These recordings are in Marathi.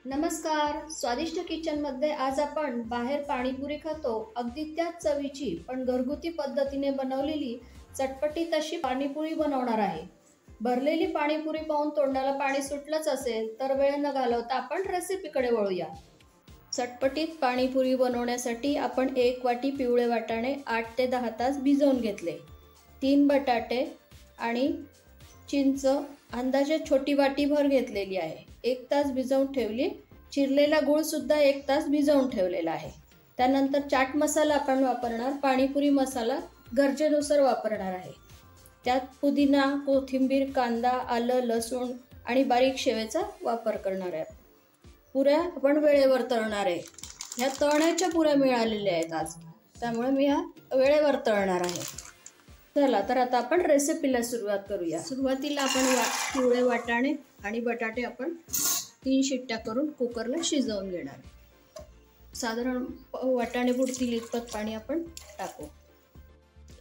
नमस्कार, स्वादिष्ट किचन मध्ये आज आपण बाहेर पाणीपुरी खातो अगदी त्याच चवीची पण घरगुती पद्धतीने बनवलेली चटपटीत अशी पाणीपुरी बनवणार आहे। भरलेली पाणीपुरी पाहून तोंडाला पाणी सुटलंच असेल तर वेळ न घालवता आपण रेसिपीकडे वळूया। चटपटीत पाणीपुरी बनवण्यासाठी आपण 1 वाटी पिवळे वाटाणे 8 ते 10 तास भिजवून घेतले। 3 बटाटे आणि चिंच अंदाजे छोटी वाटी भर घेतलेली आहे। 1 तास भिजवून ठेवली। चिरलेला गूळ सुद्धा 1 तास भिजवून ठेवलेला आहे। त्यानंतर चाट मसाला आपण वापरणार, पाणीपुरी मसाला गरजेनुसार वापरणार आहे। त्यात पुदिना, कोथिंबीर, कांदा, आलं, लसूण आणि बारीक शेवेचा वापर करणार आहे। पुऱ्या आपण वेळेवर तळणार आहे। ह्या तळण्याच्या पुऱ्या मिळालेल्या आहेत आज, त्यामुळे मी ह्या वेळेवर तळणार आहे। चला तर आता आपण रेसिपीला सुरुवात करूया। सुरुवातीला आपण पिवळे वाटाणे आणि बटाटे आपण 3 शिट्ट्या करून कुकरला शिजवून घेणार। साधारण वाटाणे बुडतील इतपत पाणी आपण टाकू।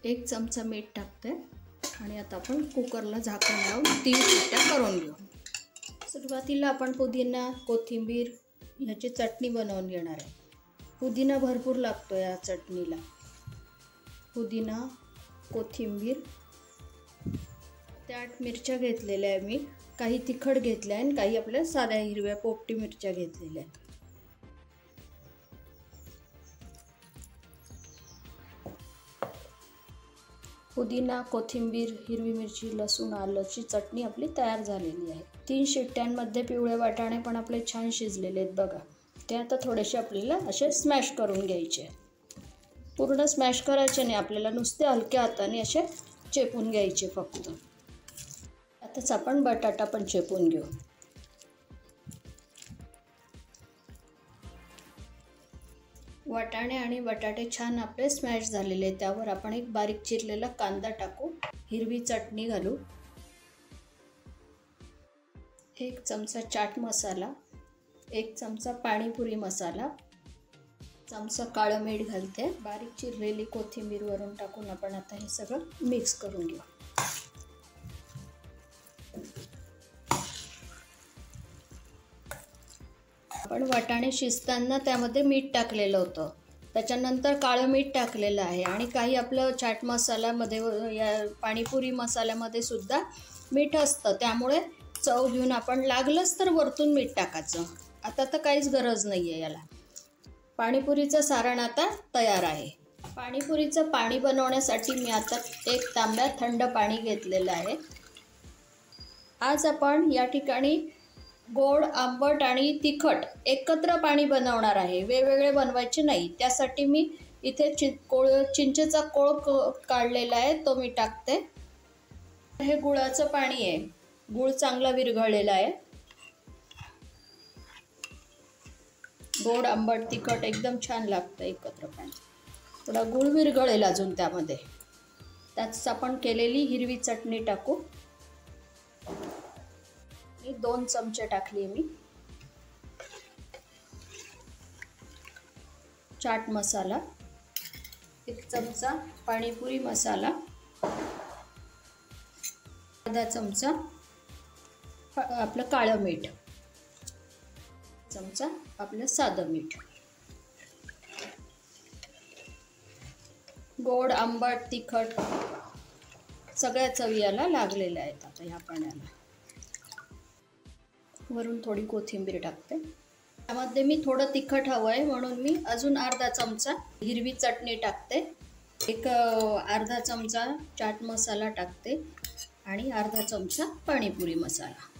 1 चमचा मीठ टाकते आणि आता आपण कुकरला झाकण लावून 3 शिट्ट्या करून घेऊ। सुरुवातीला आपण पुदिना, कोथिंबीर याची चटणी बनवून घेणार आहे। पुदिना भरपूर लागतो या चटणीला। पुदिना, कोथिंबीर, 8 मिरच्या घेतलेल्या आहे मी, काही तिखट घेतल्या आणि काही आपल्या साध्या हिरव्या पोपटी मिरच्या घेतलेल्या आहेत। पुदिना, कोथिंबीर, हिरवी मिरची, लसूण, आल्याची चटणी आपली तयार झालेली आहे। 3 शिट्ट्यांमध्ये पिवळे वाटाणे पण आपले छान शिजलेले आहेत बघा। ते आता थोडेसे आपल्याला असे स्मॅश करून घ्यायचे। पूर्ण स्मॅश करायचे नाही आपल्याला, नुसते हलक्या हाताने असे चेपून घ्यायचे फक्त। आताच आपण बटाटा पण चेपून घेऊ। वाटाणे आणि बटाटे छान आपले स्मॅश झालेले आहेत। त्यावर आपण एक बारीक चिरलेला कांदा टाकू, हिरवी चटणी घालू, 1 चमचा चाट मसाला, 1 चमचा पाणीपुरी मसाला, चमचा काळं मीठ घालते, बारीक चिरलेली कोथिंबीर वरून टाकून आपण आता हे सगळं मिक्स करून घेऊ। आपण वाटाणे शिजताना त्यामध्ये मीठ टाकलेलं होतं, त्याच्यानंतर काळं मीठ टाकलेलं आहे आणि काही आपलं चाट मसाल्यामध्ये या पाणीपुरी मसाल्यामध्ये सुद्धा मीठ असतं, त्यामुळे चव घेऊन आपण लागलंच तर वरतून मीठ टाकायचं। आता तर काहीच गरज नाही आहे याला। पाणीपुरीचं सारण आता तयार आहे। पाणीपुरीचं पाणी बनवण्यासाठी मी आता 1 तांब्या थंड पाणी घेतलेलं आहे। आज आपण या ठिकाणी गोड, आंबट आणि तिखट एकत्र पाणी बनवणार आहे, वेगवेगळे बनवायचे नाही। त्यासाठी मी इथे चिंचेचा कोळ काढलेला आहे, तो मी टाकते। हे गुळाचं पाणी आहे, गुळ चांगला विरघळलेला आहे। गोड, आंबट, तिखट एकदम छान लागतं एकत्र पाणी। थोडा गुळ विरघळेल अजून त्यामध्ये। त्याच आपण केलेली हिरवी चटणी टाकू, 2 चमचे टाकली मी। चाट मसाला 1 चमचा, पाणीपुरी मसाला अर्धा चमचा, आपलं काळं मीठ, चमचा आपलं साधं मीठ। गोड, आंबट, तिखट सगळ्या चवी याला लागलेल्या आहेत आता ह्या पाण्याला। वरून थोडी कोथिंबीर टाकते। त्यामध्ये मी थोडं तिखट हवं आहे म्हणून मी अजून अर्धा चमचा हिरवी चटणी टाकते, एक अर्धा चमचा चाट मसाला टाकते आणि अर्धा चमचा पाणीपुरी मसाला।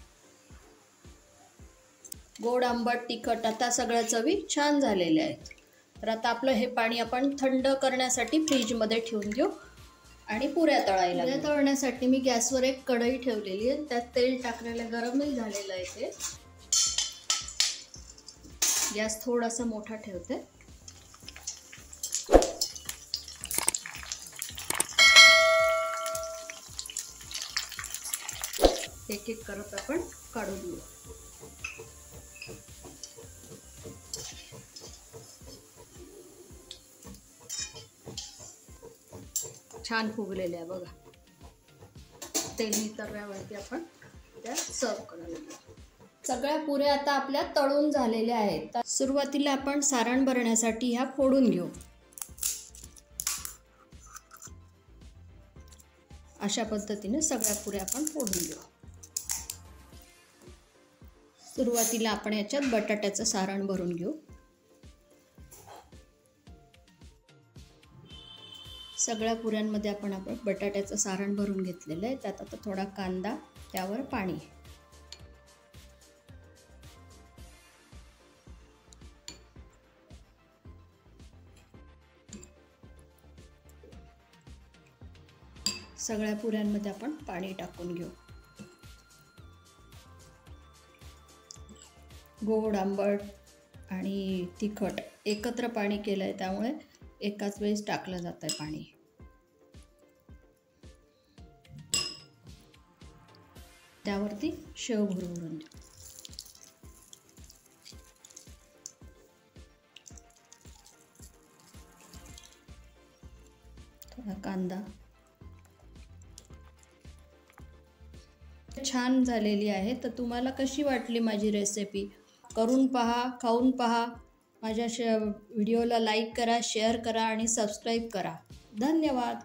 गोड, आंबट, तिखट आता सगळ्या चवी छान झालेल्या आहेत। तर आता आपलं हे पाणी आपण थंड करण्यासाठी फ्रीजमध्ये ठेवून देऊ आणि पुऱ्या तळायला। पुऱ्या तळण्यासाठी मी गॅसवर एक कढई ठेवलेली आहे, त्यात तेल टाकलेलं गरमही झालेलं आहे। ते गॅस थोडासा मोठा ठेवते। एक एक करत आपण काढून घेऊ। छान फुगलेले आहे बघा। तेल नितळल्यावरती आपण त्या सर्व करायला घेऊ। सगळ्या पुऱ्या आता आपल्या तळून झालेल्या आहेत. तर सुरुवातीला आपण सारण भरण्यासाठी ह्या फोडून घेऊ. अशा पद्धतीने सगळ्या पुऱ्या आपण फोडून घेऊ. सुरुवातीला आपण याच्यात बटाट्याचं सारण भरून घेऊ. सगळ्या पुऱ्यांमध्ये आपण बटाट्याचं सारण भरून घेतलेलं आहे. त्यात आता थोडा कांदा, त्यावर पाणी. सगळ्या पुऱ्यांमध्ये आपण पाणी टाकून घेऊ. गोड, आंबट आणि तिखट एकत्र पाणी केलं आहे, त्यामुळे एकाच वेळेस टाकलं जात आहे पाणी. त्यावरती शेव भरून देऊ. थोडा कांदा. छान झालेली आहे. तर तुम्हाला कशी वाटली माझी रेसिपी? करून पहा, खाऊन पहा. माझ्या व्हिडिओला लाईक करा, शेअर करा आणि सबस्क्राईब करा. धन्यवाद.